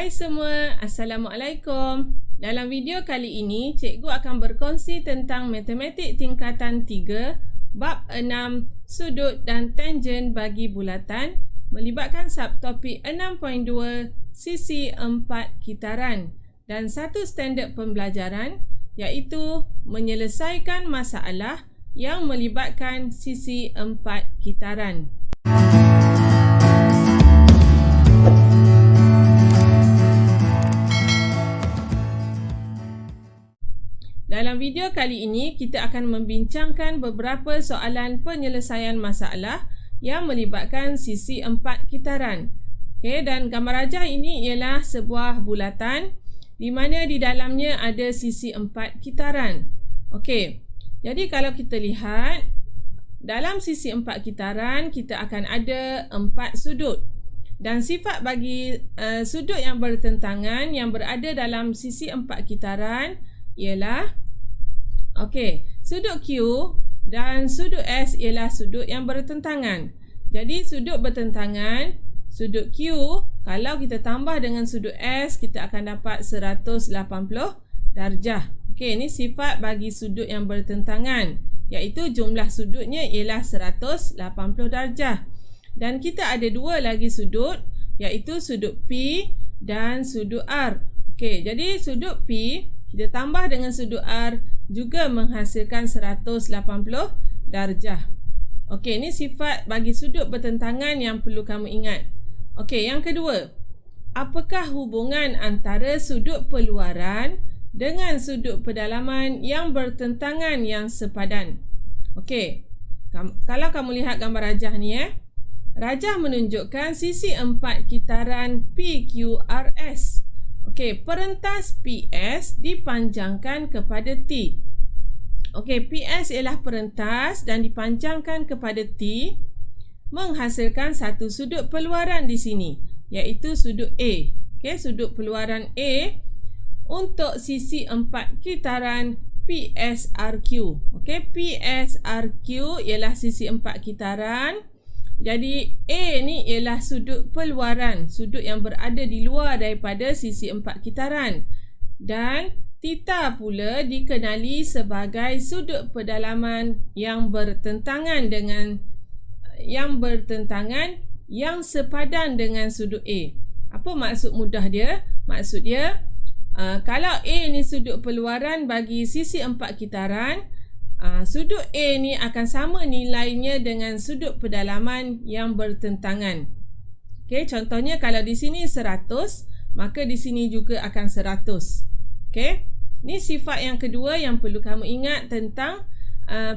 Hai semua, Assalamualaikum. Dalam video kali ini, cikgu akan berkongsi tentang matematik tingkatan 3, bab 6, sudut dan tangen bagi bulatan, melibatkan subtopik 6.2, sisi 4 kitaran, dan satu standard pembelajaran, iaitu menyelesaikan masalah yang melibatkan sisi 4 kitaran. Dalam video kali ini, kita akan membincangkan beberapa soalan penyelesaian masalah yang melibatkan sisi 4 kitaran. Okey, dan gambar rajah ini ialah sebuah bulatan di mana di dalamnya ada sisi 4 kitaran. Okey, jadi kalau kita lihat, dalam sisi 4 kitaran, kita akan ada 4 sudut. Dan sifat bagi sudut yang bertentangan yang berada dalam sisi 4 kitaran ialah sudut Q dan sudut S ialah sudut yang bertentangan. Jadi sudut bertentangan, sudut Q, kalau kita tambah dengan sudut S, kita akan dapat 180 darjah. Okey, ini sifat bagi sudut yang bertentangan, iaitu jumlah sudutnya ialah 180 darjah. Dan kita ada dua lagi sudut, iaitu sudut P dan sudut R. Okey, jadi sudut P kita tambah dengan sudut R juga menghasilkan 180 darjah. Okey, ini sifat bagi sudut bertentangan yang perlu kamu ingat. Okey, yang kedua, apakah hubungan antara sudut peluaran dengan sudut pedalaman yang bertentangan yang sepadan? Okey, kalau kamu lihat gambar rajah ni rajah menunjukkan sisi 4 kitaran PQRS. Okey, perentas PS dipanjangkan kepada T. Okey, PS ialah perentas dan dipanjangkan kepada T, menghasilkan satu sudut peluaran di sini, iaitu sudut A. Okey, sudut peluaran A untuk sisi 4 kitaran PSRQ. Okey, PSRQ ialah sisi 4 kitaran. Jadi A ni ialah sudut peluaran, sudut yang berada di luar daripada sisi 4 kitaran. Dan theta pula dikenali sebagai sudut pedalaman yang bertentangan yang sepadan dengan sudut A. Apa maksud mudah dia? Maksud dia, kalau A ni sudut peluaran bagi sisi 4 kitaran, sudut A ni akan sama nilainya dengan sudut pedalaman yang bertentangan. Okey, contohnya kalau di sini 100, maka di sini juga akan 100. Okey, ni sifat yang kedua yang perlu kamu ingat tentang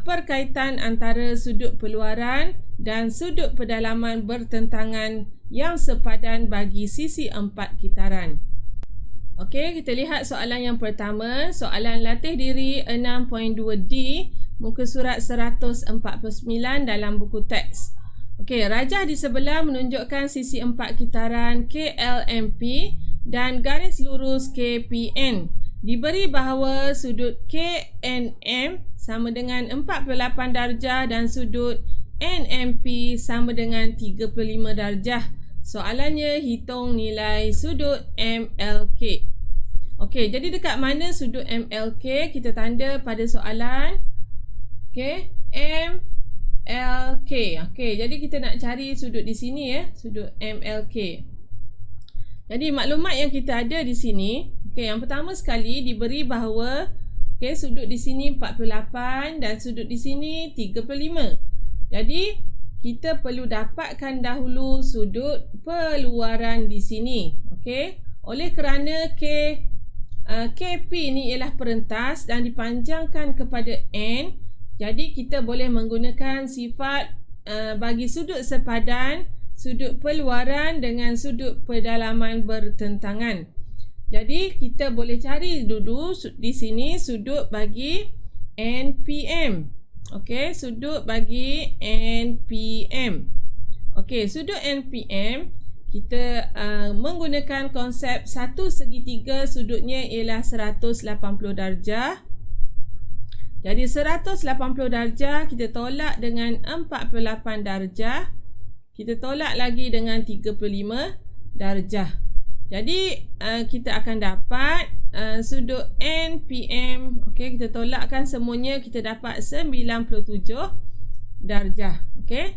perkaitan antara sudut peluaran dan sudut pedalaman bertentangan yang sepadan bagi sisi 4 kitaran. Okey, kita lihat soalan yang pertama, soalan latih diri 6.2D, muka surat 149 dalam buku teks. Okey, rajah di sebelah menunjukkan sisi 4 kitaran KLMP dan garis lurus KPN. Diberi bahawa sudut KNM sama dengan 48 darjah dan sudut NMP sama dengan 35 darjah. Soalannya, hitung nilai sudut MLK. Okey, jadi dekat mana sudut MLK? Kita tanda pada soalan. Okey, MLK. Okey, jadi kita nak cari sudut di sini sudut MLK. Jadi maklumat yang kita ada di sini, okey, yang pertama sekali diberi bahawa sudut di sini 48 dan sudut di sini 35. Jadi kita perlu dapatkan dahulu sudut peluaran di sini. Okey, oleh kerana KP ni ialah perentas dan dipanjangkan kepada N, jadi kita boleh menggunakan sifat bagi sudut sepadan, sudut peluaran dengan sudut pedalaman bertentangan. Jadi kita boleh cari dulu di sini sudut bagi NPM. Okey, sudut bagi NPM. Okey, sudut NPM kita menggunakan konsep satu segitiga, sudutnya ialah 180 darjah. Jadi 180 darjah kita tolak dengan 48 darjah. Kita tolak lagi dengan 35 darjah. Jadi kita akan dapat sudut NPM. Okey, kita tolakkan semuanya, kita dapat 97 darjah. Okey,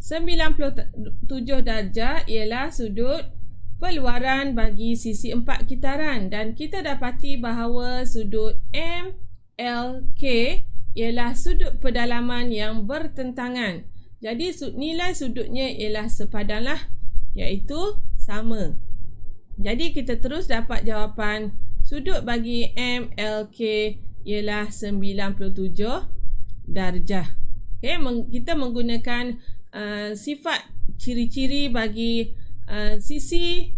97 darjah ialah sudut peluaran bagi sisi 4 kitaran, dan kita dapati bahawa sudut MLK ialah sudut pedalaman yang bertentangan. Jadi nilai sudutnya ialah sepadanlah, iaitu sama. Jadi kita terus dapat jawapan sudut bagi MLK ialah 97 darjah. Okay, kita menggunakan sifat ciri-ciri bagi sisi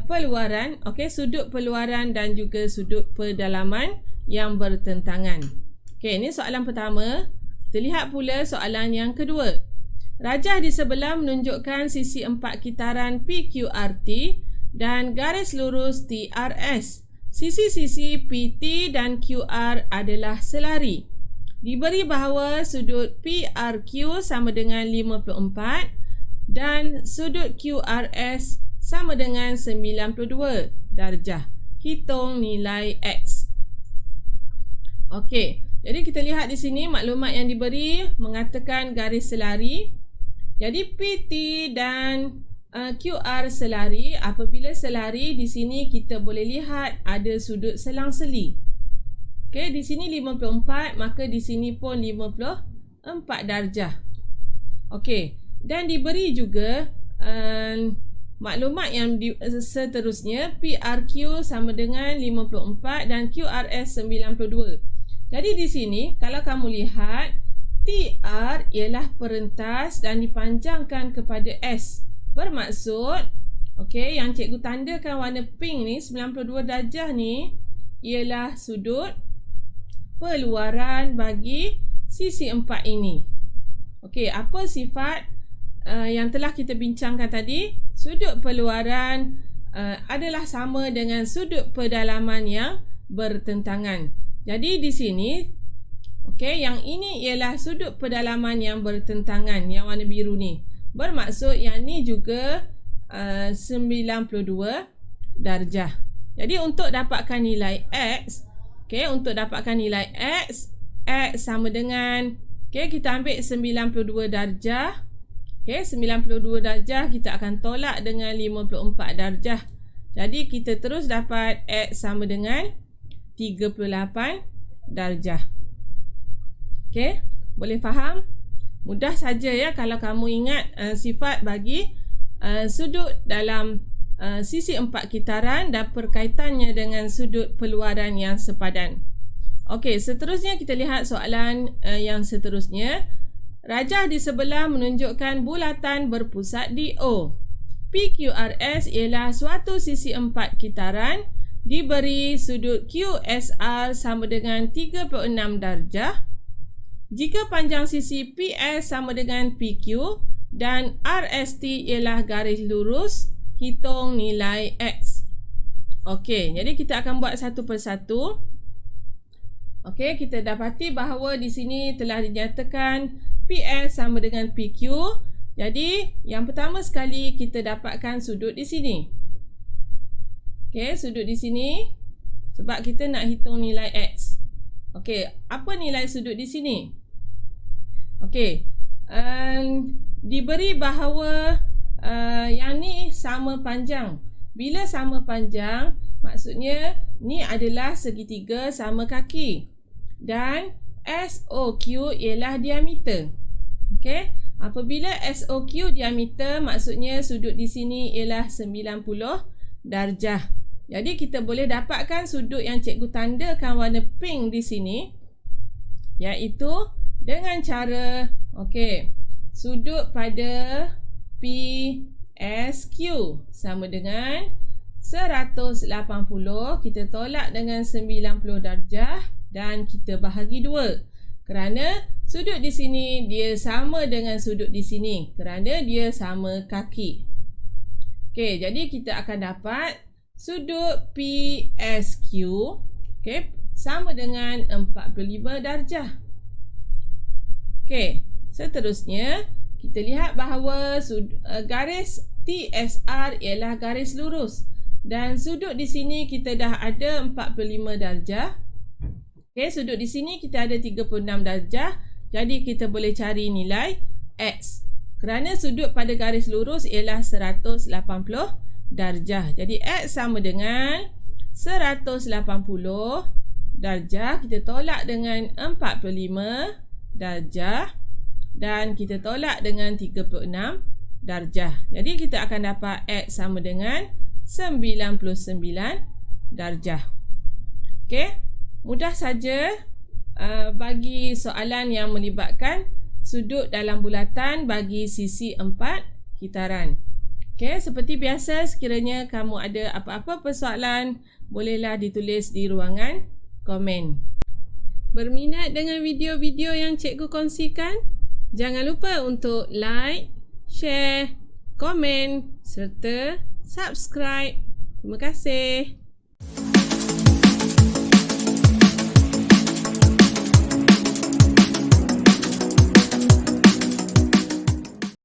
peluaran, okay, sudut peluaran dan juga sudut pedalaman yang bertentangan. Okay, ini soalan pertama. Kita lihat pula soalan yang kedua. Rajah di sebelah menunjukkan sisi 4 kitaran PQRT dan garis lurus TRS. Sisi-sisi PT dan QR adalah selari. Diberi bahawa sudut PRQ sama dengan 54 dan sudut QRS sama dengan 92 darjah. Hitung nilai X. Okey, jadi kita lihat di sini maklumat yang diberi mengatakan garis selari. Jadi PT dan QR selari. Apabila selari, di sini kita boleh lihat ada sudut selang-seli. Okey, di sini 54, maka di sini pun 54 darjah. Okey, dan diberi juga maklumat yang seterusnya, PRQ sama dengan 54 dan QRS 92. Jadi di sini kalau kamu lihat, TR ialah perentas dan dipanjangkan kepada S. Bermaksud, okey, yang cikgu tandakan warna pink ni, 92 darjah ni ialah sudut peluaran bagi sisi 4 ini. Okey, apa sifat yang telah kita bincangkan tadi? Sudut peluaran adalah sama dengan sudut pedalaman yang bertentangan. Jadi di sini, okey, yang ini ialah sudut pedalaman yang bertentangan, yang warna biru ni. Bermaksud yang ni juga 92 darjah. Jadi untuk dapatkan nilai X, okey, untuk dapatkan nilai X sama dengan, okey, kita ambil 92 darjah. Okey, 92 darjah kita akan tolak dengan 54 darjah. Jadi kita terus dapat X sama dengan 38 darjah. Okey, boleh faham? Mudah saja ya kalau kamu ingat sifat bagi sudut dalam sisi 4 kitaran dan perkaitannya dengan sudut peluaran yang sepadan. Okey, seterusnya kita lihat soalan yang seterusnya. Rajah di sebelah menunjukkan bulatan berpusat di O. PQRS ialah suatu sisi 4 kitaran diberi sudut QSR sama dengan 36 darjah. Jika panjang sisi PS sama dengan PQ dan RST ialah garis lurus, hitung nilai X. Okey, jadi kita akan buat satu persatu. Okey, kita dapati bahawa di sini telah dinyatakan PS sama dengan PQ. Jadi, yang pertama sekali kita dapatkan sudut di sini. Okey, sudut di sini sebab kita nak hitung nilai X. Okey, apa nilai sudut di sini? Okey, diberi bahawa yang ni sama panjang. Bila sama panjang, maksudnya ni adalah segitiga sama kaki. Dan SOQ ialah diameter. Okey, apabila SOQ diameter, maksudnya sudut di sini ialah 90 darjah. Jadi kita boleh dapatkan sudut yang cikgu tandakan warna pink di sini, iaitu dengan cara, okey, sudut pada PSQ sama dengan 180, kita tolak dengan 90 darjah dan kita bahagi 2. Kerana sudut di sini dia sama dengan sudut di sini, kerana dia sama kaki. Okey, jadi kita akan dapat sudut PSQ, okey, sama dengan 45 darjah. Okey, seterusnya kita lihat bahawa garis TSR ialah garis lurus. Dan sudut di sini kita dah ada 45 darjah. Okey, sudut di sini kita ada 36 darjah. Jadi kita boleh cari nilai X. Kerana sudut pada garis lurus ialah 180 darjah. Jadi X sama dengan 180 darjah. Kita tolak dengan 45 darjah. Dan kita tolak dengan 36 darjah. Jadi kita akan dapat X sama dengan 99 darjah. Okey, mudah saja bagi soalan yang melibatkan sudut dalam bulatan bagi sisi 4 kitaran. Okey, seperti biasa, sekiranya kamu ada apa-apa persoalan, bolehlah ditulis di ruangan komen. Berminat dengan video-video yang cikgu kongsikan? Jangan lupa untuk like, share, komen serta subscribe. Terima kasih.